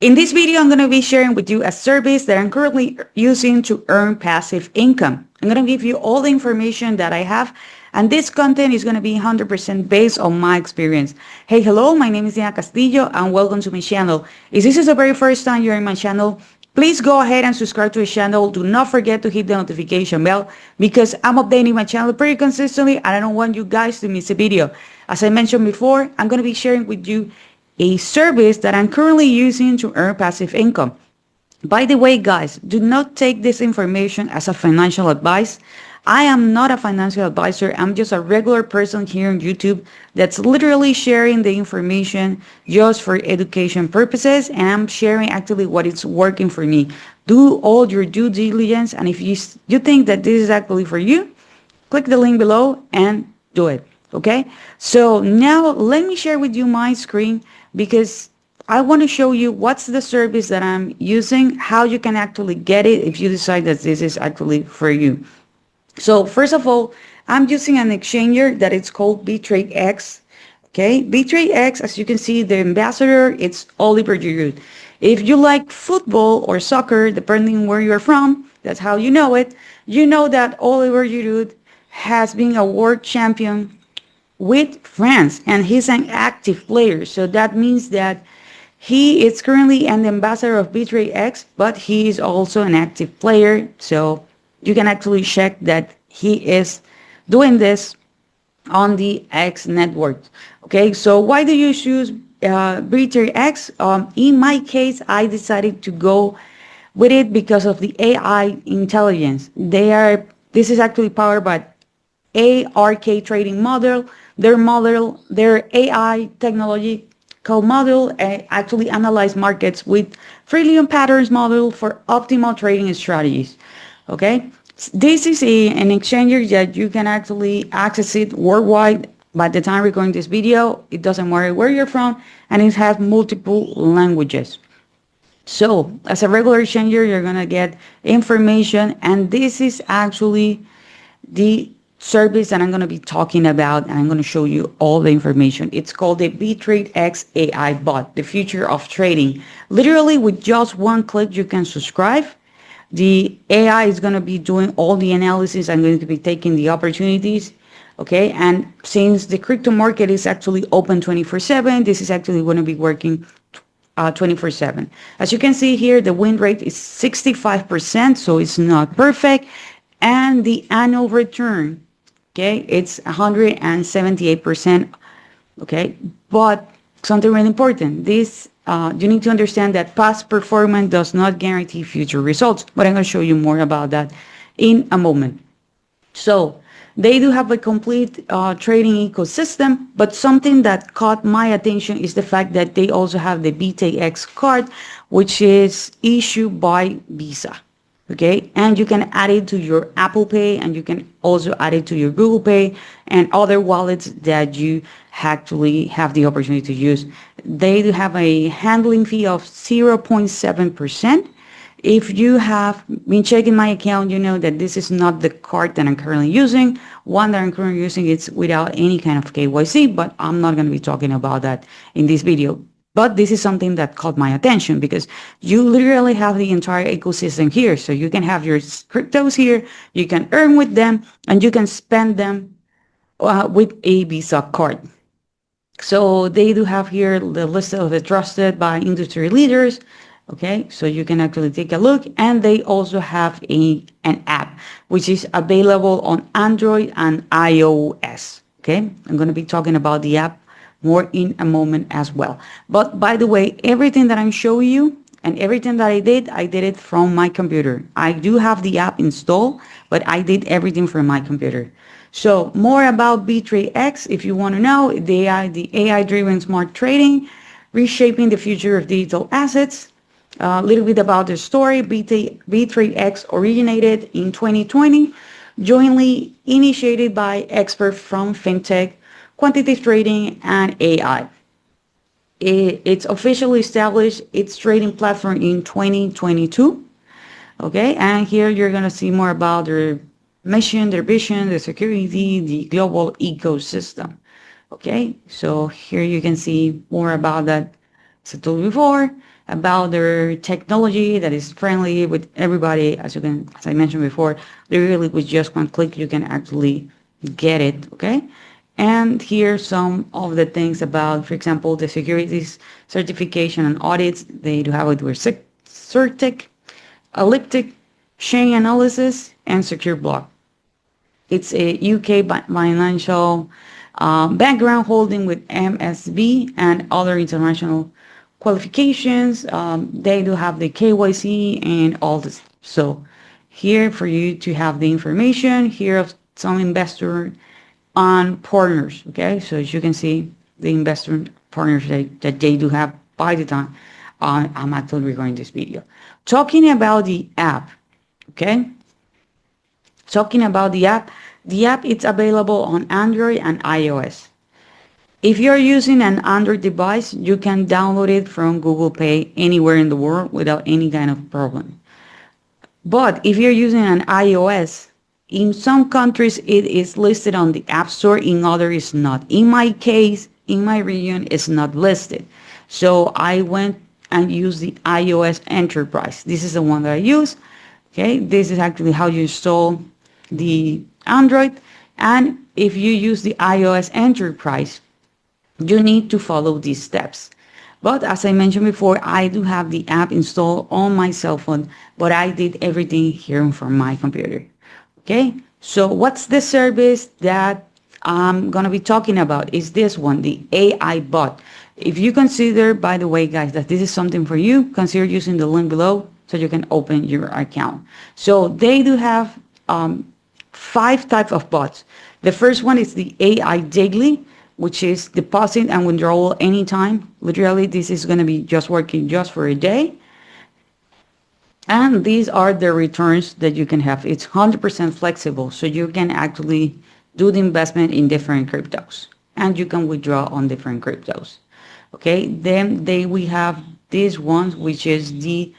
In this video, I'm going to be sharing with you a service that I'm currently using to earn passive income. I'm going to give you all the information that I have, and this content is going to be 100% based on my experience. Hey, hello, my name is Diana Castillo, and welcome to my channel. If this is the very first time you're in my channel, please go ahead and subscribe to the channel. Do not forget to hit the notification bell because I'm updating my channel pretty consistently, and I don't want you guys to miss a video. As I mentioned before, I'm going to be sharing with you a service that I'm currently using to earn passive income. By the way, guys, do not take this information as a financial advice. I am not a financial advisor. I'm just a regular person here on YouTube that's literally sharing the information just for education purposes, and I'm sharing actually what is working for me. Do all your due diligence, and if you think that this is actually for you, click the link below and do it. Okay, so now let me share with you my screen because I want to show you what's the service that I'm using, how you can actually get it if you decide that this is actually for you. So first of all, I'm using an exchanger that is called BitradeX. Okay, BitradeX, as you can see, the ambassador, it's Oliver Giroud. If you like football or soccer, depending where you're from, that's how you know it. You know that Oliver Giroud has been a world champion with France, and he's an active player. So that means that he is currently an ambassador of BitradeX, but he is also an active player. So you can actually check that he is doing this on the X network. Okay, so why do you choose BitradeX? In my case, I decided to go with it because of the AI intelligence. This is actually powered by ARK trading model. Their AI technological model actually analyze markets with trillion patterns model for optimal trading strategies. Okay, this is an exchanger that you can actually access it worldwide. By the time recording this video, it doesn't matter where you're from, and it has multiple languages. So as a regular exchanger, you're gonna get information, and this is actually the service that I'm going to be talking about, and I'm going to show you all the information. It's called the BitradeX AI bot, the future of trading. Literally with just one click, you can subscribe. The AI is going to be doing all the analysis. I'm going to be taking the opportunities. Okay, and since the crypto market is actually open 24/7, this is actually going to be working 24/7. As you can see here, the win rate is 65%, so it's not perfect. And the annual return, okay, it's 178%. Okay, but something really important. This you need to understand that past performance does not guarantee future results. But I'm going to show you more about that in a moment. So they do have a complete trading ecosystem, but something that caught my attention is the fact that they also have the BitradeX card, which is issued by Visa. Okay, and you can add it to your Apple Pay, and you can also add it to your Google Pay and other wallets that you actually have the opportunity to use. They do have a handling fee of 0.7%. If you have been checking my account, you know that this is not the card that I'm currently using. One that I'm currently using is without any kind of KYC, but I'm not going to be talking about that in this video. But this is something that caught my attention because you literally have the entire ecosystem here. So you can have your cryptos here, you can earn with them, and you can spend them with a Visa card. So they do have here the list of the trusted by industry leaders. Okay, so you can actually take a look, and they also have an app which is available on Android and iOS. Okay, I'm going to be talking about the app more in a moment as well. But by the way, everything that I'm showing you and everything that I did it from my computer. I do have the app installed, but I did everything from my computer. So more about BitradeX, if you want to know, the AI-driven smart trading, reshaping the future of digital assets. A little bit about the story. BitradeX originated in 2020, jointly initiated by experts from fintech, quantitative trading, and AI. It's officially established its trading platform in 2022. Okay, and here you're going to see more about their mission, their vision, the security, the global ecosystem. Okay, so here you can see more about that as I told you before. about their technology that is friendly with everybody. As I mentioned before, literally with just one click, you can actually get it, okay? And here some of the things about, for example, the securities certification and audits. They do have it with CertTech, elliptic, chain analysis, and secure block. It's a UK financial background holding with MSB and other international qualifications. They do have the KYC and all this. So here for you to have the information here of some investor on partners. Okay, so as you can see, the investor partners that they do have by the time I'm actually recording this video. Talking about the app, okay? Talking about the app it's available on Android and iOS. If you're using an Android device, you can download it from Google Play anywhere in the world without any kind of problem. But if you're using an iOS, in some countries it is listed on the App Store, in others it's not. In my case, in my region, it's not listed. So I went and used the iOS Enterprise. This is the one that I use. Okay, this is actually how you install the Android. And if you use the iOS Enterprise, you need to follow these steps. But as I mentioned before, I do have the app installed on my cell phone, but I did everything here from my computer. Okay, so what's the service that I'm gonna be talking about? Is this one, the AI bot. If you consider, by the way, guys, that this is something for you, consider using the link below so you can open your account. So they do have 5 types of bots. The first one is the AI Daily, which is deposit and withdrawal anytime. Literally, this is going to be just working just for a day. And these are the returns that you can have. It's 100% flexible, so you can actually do the investment in different cryptos, and you can withdraw on different cryptos. Okay, then we have these ones, which is the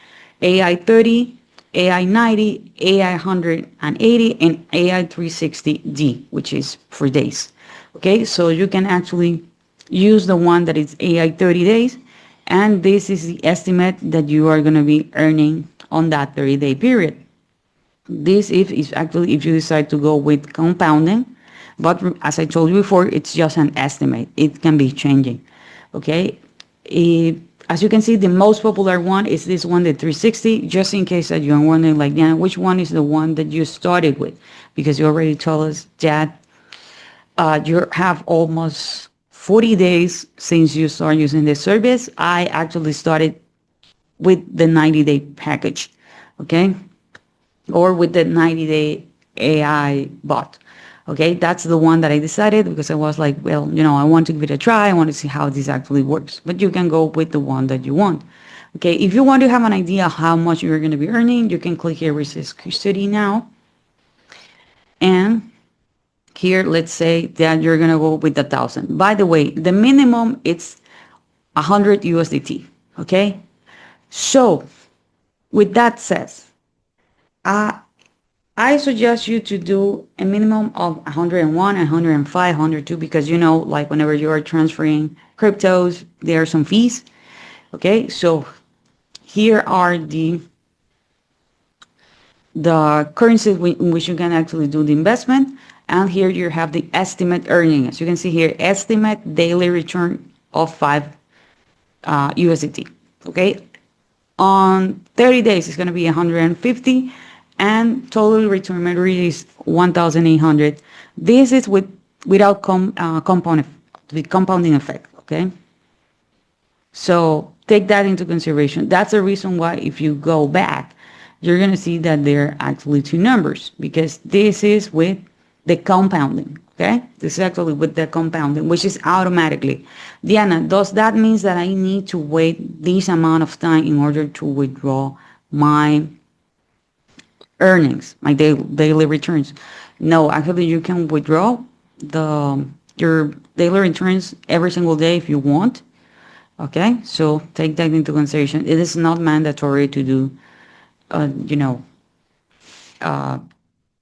AI 30, AI 90, AI 180, and AI 360D, which is for days. Okay, so you can actually use the one that is AI 30 days, and this is the estimate that you are going to be earning on that 30-day period. This is actually if you decide to go with compounding, but as I told you before, it's just an estimate. It can be changing. Okay, as you can see, the most popular one is this one, the 360, just in case that you're wondering, like, yeah, which one is the one that you started with? Because you already told us that you have almost 40 days since you start using this service. I actually started with the 90-day package, okay? Or with the 90-day AI bot, okay? That's the one that I decided because I was like, well, I want to give it a try. I want to see how this actually works. But you can go with the one that you want. Okay, if you want to have an idea how much you're going to be earning, you can click here where it says custody now. And here, let's say that you're going to go with 1,000. By the way, the minimum it's 100 USDT, okay? So, with that said, I suggest you to do a minimum of 101, 105, 102, because like whenever you are transferring cryptos, there are some fees. Okay, so here are the currencies in which you can actually do the investment, and here you have the estimate earning. As you can see here, estimate daily return of 5 USDT. Okay, on 30 days it's going to be 150, and total return rate is 1,800. This is without the compounding effect. Okay, so take that into consideration. That's the reason why if you go back, you're going to see that there are actually 2 numbers, because this is with the compounding. Okay, this is actually with the compounding, which is automatically. Diana, does that mean that I need to wait this amount of time in order to withdraw my earnings, my daily returns? No, actually you can withdraw your daily returns every single day if you want. Okay, so take that into consideration. It is not mandatory to do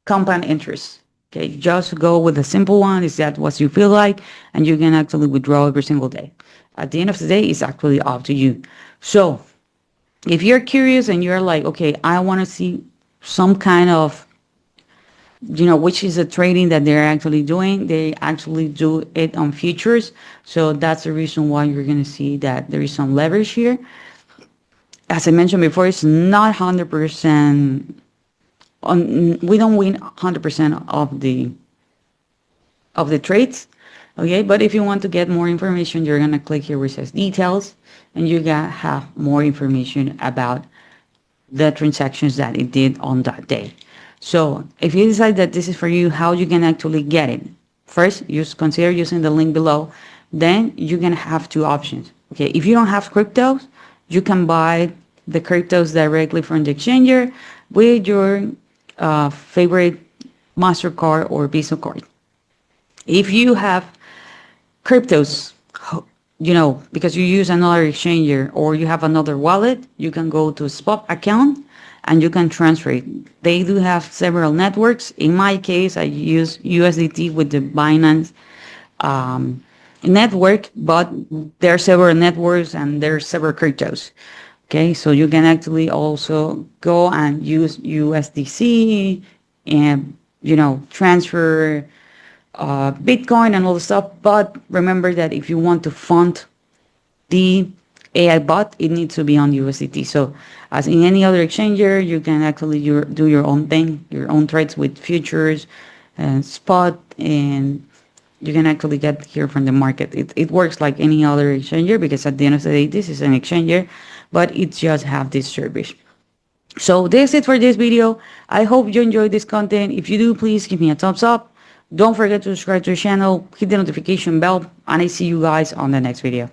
compound interest. Okay, just go with the simple one. Is that what you feel like? And you can actually withdraw every single day. At the end of the day, it's actually up to you. So If you're curious and you're like, okay, I want to see some kind of, which is the trading that they're actually doing, they actually do it on futures. So that's the reason why you're going to see that there is some leverage here. As I mentioned before, it's not 100% on, we don't win 100% of the trades. Okay, but if you want to get more information, you're gonna click here where it says details, and you're gonna have more information about the transactions that it did on that day. So if you decide that this is for you, how you can actually get it? First, just consider using the link below. Then you're gonna have two options. Okay, if you don't have cryptos, you can buy the cryptos directly from the exchanger with your favorite MasterCard or Visa card. If you have cryptos, because you use another exchanger or you have another wallet, you can go to spot account and you can transfer it. They do have several networks. In my case, I use USDT with the Binance network, but there are several networks and there are several cryptos. Okay, so you can actually also go and use USDC and, transfer Bitcoin and all the stuff. But remember that if you want to fund the AI bot, it needs to be on USDT. So as in any other exchanger, you can actually do your own thing, your own trades with futures and spot, and you can actually get here from the market. It works like any other exchanger, because at the end of the day, this is an exchanger, but it just have this service. So that's it for this video. I hope you enjoyed this content. If you do, please give me a thumbs up. Don't forget to subscribe to the channel, hit the notification bell, and I see you guys on the next video.